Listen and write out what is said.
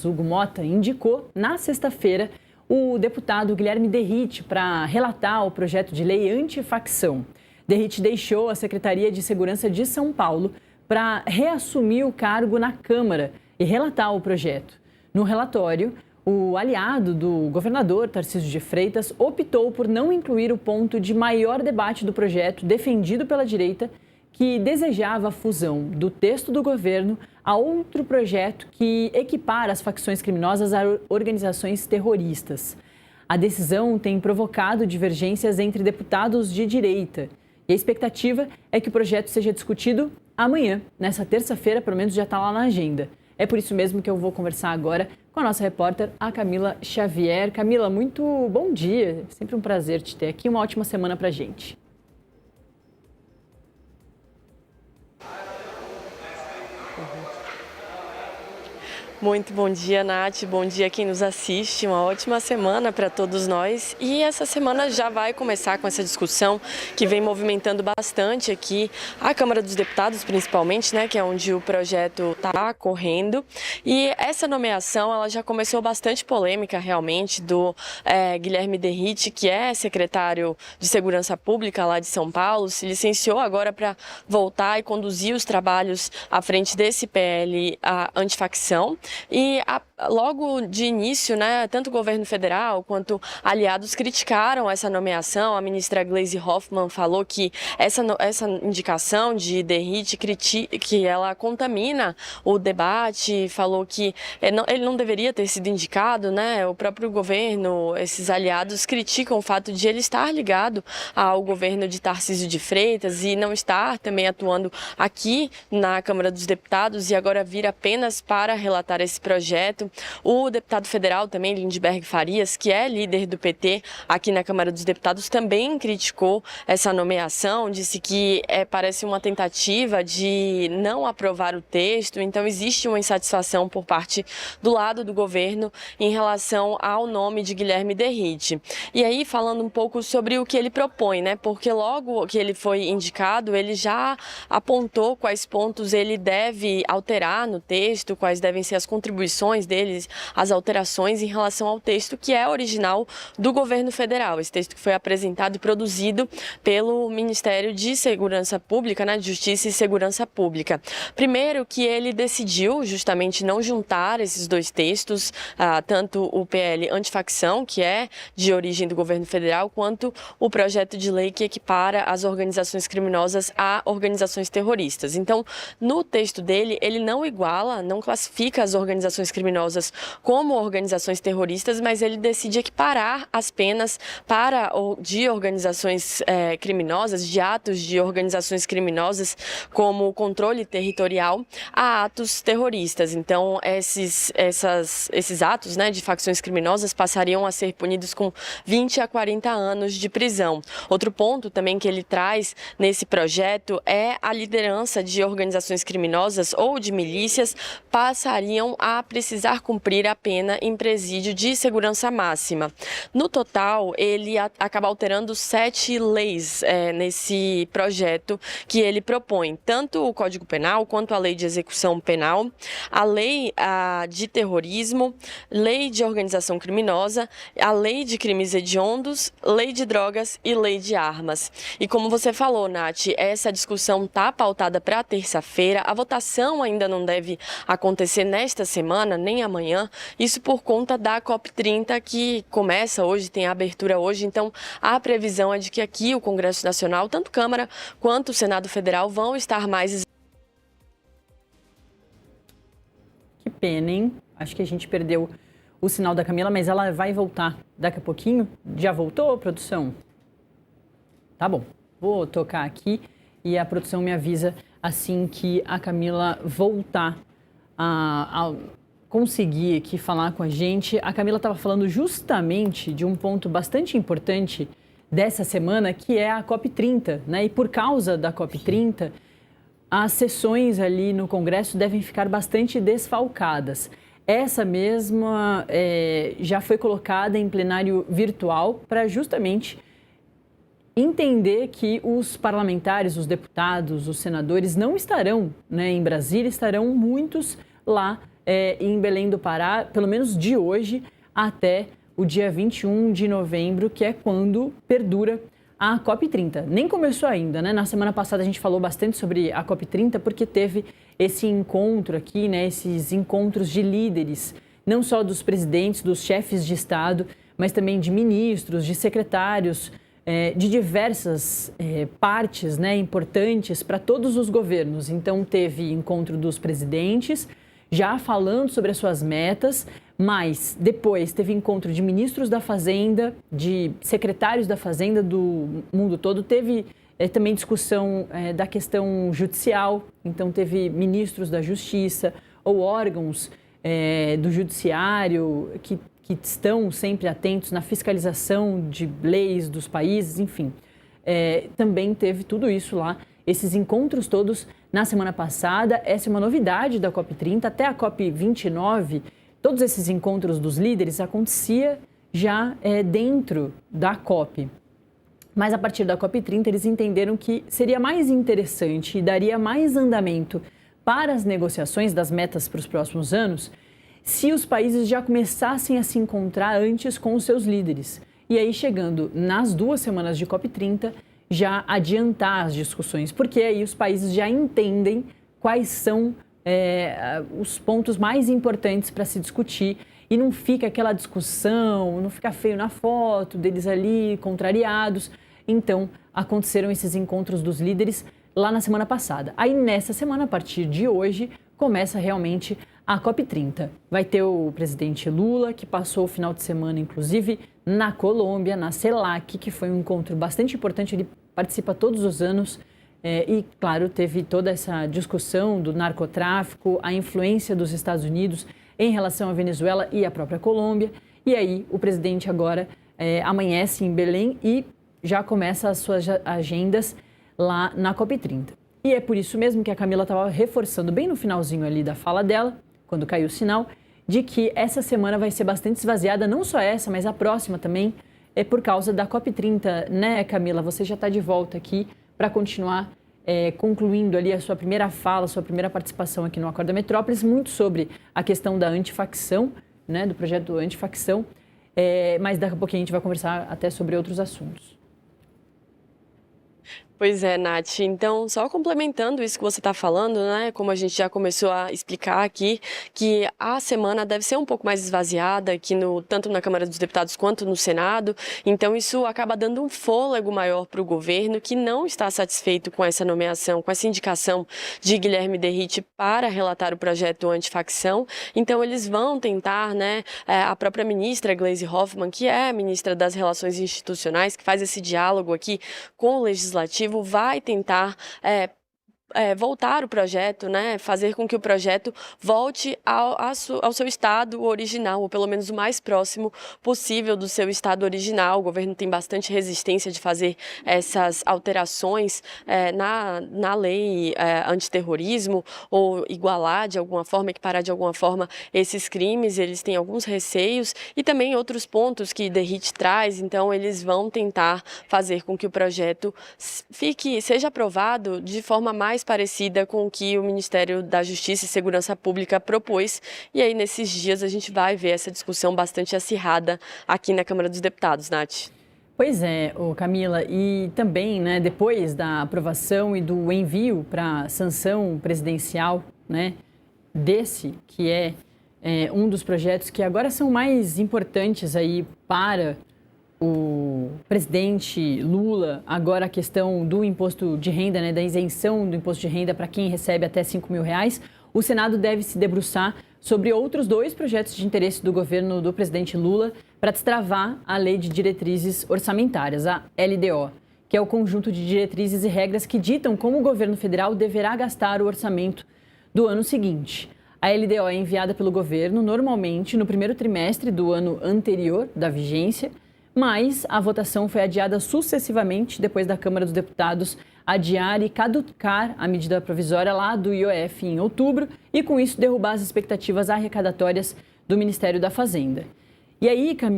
Hugo Mota, indicou, na sexta-feira, o deputado Guilherme Derrite para relatar o projeto de lei antifacção. Derrite deixou a Secretaria de Segurança de São Paulo para reassumir o cargo na Câmara e relatar o projeto. No relatório, o aliado do governador, Tarcísio de Freitas, optou por não incluir o ponto de maior debate do projeto defendido pela direita, que desejava a fusão do texto do governo a outro projeto que equipara as facções criminosas a organizações terroristas. A decisão tem provocado divergências entre deputados de direita. E a expectativa é que o projeto seja discutido amanhã, nessa terça-feira, pelo menos já está lá na agenda. É por isso mesmo que eu vou conversar agora com a nossa repórter, a Camila Xavier. Camila, muito bom dia. Sempre um prazer te ter aqui. Uma ótima semana para a gente. Muito bom dia, Nath. Bom dia quem nos assiste. Uma ótima semana para todos nós. E essa semana já vai começar com essa discussão que vem movimentando bastante aqui a Câmara dos Deputados, principalmente, né, que é onde o projeto está correndo. E essa nomeação, ela já começou bastante polêmica, realmente, do Guilherme Derrite, que é secretário de Segurança Pública lá de São Paulo, se licenciou agora para voltar e conduzir os trabalhos à frente desse PL antifacção. E logo de início, né, tanto o governo federal quanto aliados criticaram essa nomeação. A ministra Gleisi Hoffmann falou que essa indicação de Derrite que ela contamina o debate, falou que ele não deveria ter sido indicado, né? O próprio governo, esses aliados criticam o fato de ele estar ligado ao governo de Tarcísio de Freitas e não estar também atuando aqui na Câmara dos Deputados e agora vir apenas para relatar esse projeto. O deputado federal também, Lindbergh Farias, que é líder do PT aqui na Câmara dos Deputados, também criticou essa nomeação, disse que parece uma tentativa de não aprovar o texto, então existe uma insatisfação por parte do lado do governo em relação ao nome de Guilherme Derrite. E aí, falando um pouco sobre o que ele propõe, né? Porque logo que ele foi indicado, ele já apontou quais pontos ele deve alterar no texto, quais devem ser as contribuições deles, as alterações em relação ao texto que é original do governo federal. Esse texto que foi apresentado e produzido pelo Ministério de Segurança Pública, né, de Justiça e Segurança Pública. Primeiro que ele decidiu justamente não juntar esses dois textos, tanto o PL antifacção, que é de origem do governo federal, quanto o projeto de lei que equipara as organizações criminosas a organizações terroristas. Então, no texto dele, ele não iguala, não classifica as organizações criminosas como organizações terroristas, mas ele decide equiparar as penas de organizações criminosas, de atos de organizações criminosas, como controle territorial, a atos terroristas. Então, esses atos, né, de facções criminosas passariam a ser punidos com 20 a 40 anos de prisão. Outro ponto também que ele traz nesse projeto é a liderança de organizações criminosas ou de milícias passariam a precisar cumprir a pena em presídio de segurança máxima. No total, ele acaba alterando 7 leis nesse projeto que ele propõe, tanto o Código Penal quanto a Lei de Execução Penal, a Lei de Terrorismo, Lei de Organização Criminosa, a Lei de Crimes Hediondos, Lei de Drogas e Lei de Armas. E como você falou, Nath, essa discussão está pautada para terça-feira, a votação ainda não deve acontecer nesta semana, nem amanhã, isso por conta da COP30 que começa hoje, tem a abertura hoje, então a previsão é de que aqui o Congresso Nacional, tanto Câmara quanto o Senado Federal, vão estar mais... Que pena, hein? Acho que a gente perdeu o sinal da Camila, mas ela vai voltar daqui a pouquinho. Já voltou, produção? Tá bom, vou tocar aqui e a produção me avisa assim que a Camila voltar a conseguir aqui falar com a gente. A Camila estava falando justamente de um ponto bastante importante dessa semana, que é a COP30, né? E por causa da COP30, as sessões ali no Congresso devem ficar bastante desfalcadas. Essa mesma já foi colocada em plenário virtual para justamente entender que os parlamentares, os deputados, os senadores não estarão, né, em Brasília, estarão muitos lá em Belém do Pará, pelo menos de hoje até o dia 21 de novembro, que é quando perdura a COP30. Nem começou ainda, né? Na semana passada a gente falou bastante sobre a COP30 porque teve esse encontro aqui, né? Esses encontros de líderes, não só dos presidentes, dos chefes de Estado, mas também de ministros, de secretários, de diversas partes, né, importantes para todos os governos. Então teve encontro dos presidentes, já falando sobre as suas metas, mas depois teve encontro de ministros da Fazenda, de secretários da Fazenda do mundo todo, teve também discussão da questão judicial, então teve ministros da Justiça ou órgãos do Judiciário que estão sempre atentos na fiscalização de leis dos países, enfim. Também teve tudo isso lá, esses encontros todos na semana passada. Essa é uma novidade da COP30, até a COP29, todos esses encontros dos líderes acontecia já dentro da COP. Mas a partir da COP30 eles entenderam que seria mais interessante e daria mais andamento para as negociações das metas para os próximos anos se os países já começassem a se encontrar antes com os seus líderes. E aí, chegando nas 2 semanas de COP30, já adiantar as discussões, porque aí os países já entendem quais são os pontos mais importantes para se discutir e não fica aquela discussão, não fica feio na foto deles ali, contrariados. Então, aconteceram esses encontros dos líderes lá na semana passada. Aí, nessa semana, a partir de hoje, começa realmente a COP30. Vai ter o presidente Lula, que passou o final de semana, inclusive, na Colômbia, na CELAC, que foi um encontro bastante importante. Ele participa todos os anos e, claro, teve toda essa discussão do narcotráfico, a influência dos Estados Unidos em relação à Venezuela e à própria Colômbia. E aí, o presidente agora amanhece em Belém e já começa as suas agendas lá na COP30. E é por isso mesmo que a Camila estava reforçando bem no finalzinho ali da fala dela, quando caiu o sinal, de que essa semana vai ser bastante esvaziada, não só essa, mas a próxima também, por causa da COP30, né, Camila? Você já está de volta aqui para continuar concluindo ali a sua primeira fala, a sua primeira participação aqui no Acorda Metrópolis, muito sobre a questão da antifacção, né, do projeto antifacção, mas daqui a pouquinho a gente vai conversar até sobre outros assuntos. Pois é, Nath. Então, só complementando isso que você está falando, né? Como a gente já começou a explicar aqui, que a semana deve ser um pouco mais esvaziada aqui tanto na Câmara dos Deputados quanto no Senado. Então, isso acaba dando um fôlego maior para o governo, que não está satisfeito com essa nomeação, com essa indicação de Guilherme Derrite para relatar o projeto antifacção. Então, eles vão tentar, né? A própria ministra Gleisi Hoffmann, que é a ministra das Relações Institucionais, que faz esse diálogo aqui com o Legislativo, vai tentar voltar o projeto, né, fazer com que o projeto volte ao seu estado original, ou pelo menos o mais próximo possível do seu estado original. O governo tem bastante resistência de fazer essas alterações na lei antiterrorismo, ou igualar de alguma forma, equiparar de alguma forma esses crimes. Eles têm alguns receios e também outros pontos que Derrite traz. Então, eles vão tentar fazer com que o projeto seja aprovado de forma mais parecida com o que o Ministério da Justiça e Segurança Pública propôs. E aí, nesses dias, a gente vai ver essa discussão bastante acirrada aqui na Câmara dos Deputados, Nath. Pois é, Camila, e também, né, depois da aprovação e do envio para sanção presidencial, né, desse que é um dos projetos que agora são mais importantes aí para o presidente Lula, agora a questão do imposto de renda, né, da isenção do imposto de renda para quem recebe até R$5 mil, o Senado deve se debruçar sobre outros 2 projetos de interesse do governo do presidente Lula para destravar a Lei de Diretrizes Orçamentárias, a LDO, que é o conjunto de diretrizes e regras que ditam como o governo federal deverá gastar o orçamento do ano seguinte. A LDO é enviada pelo governo normalmente no primeiro trimestre do ano anterior da vigência, mas a votação foi adiada sucessivamente depois da Câmara dos Deputados adiar e caducar a medida provisória lá do IOF em outubro e, com isso, derrubar as expectativas arrecadatórias do Ministério da Fazenda. E aí, Camila,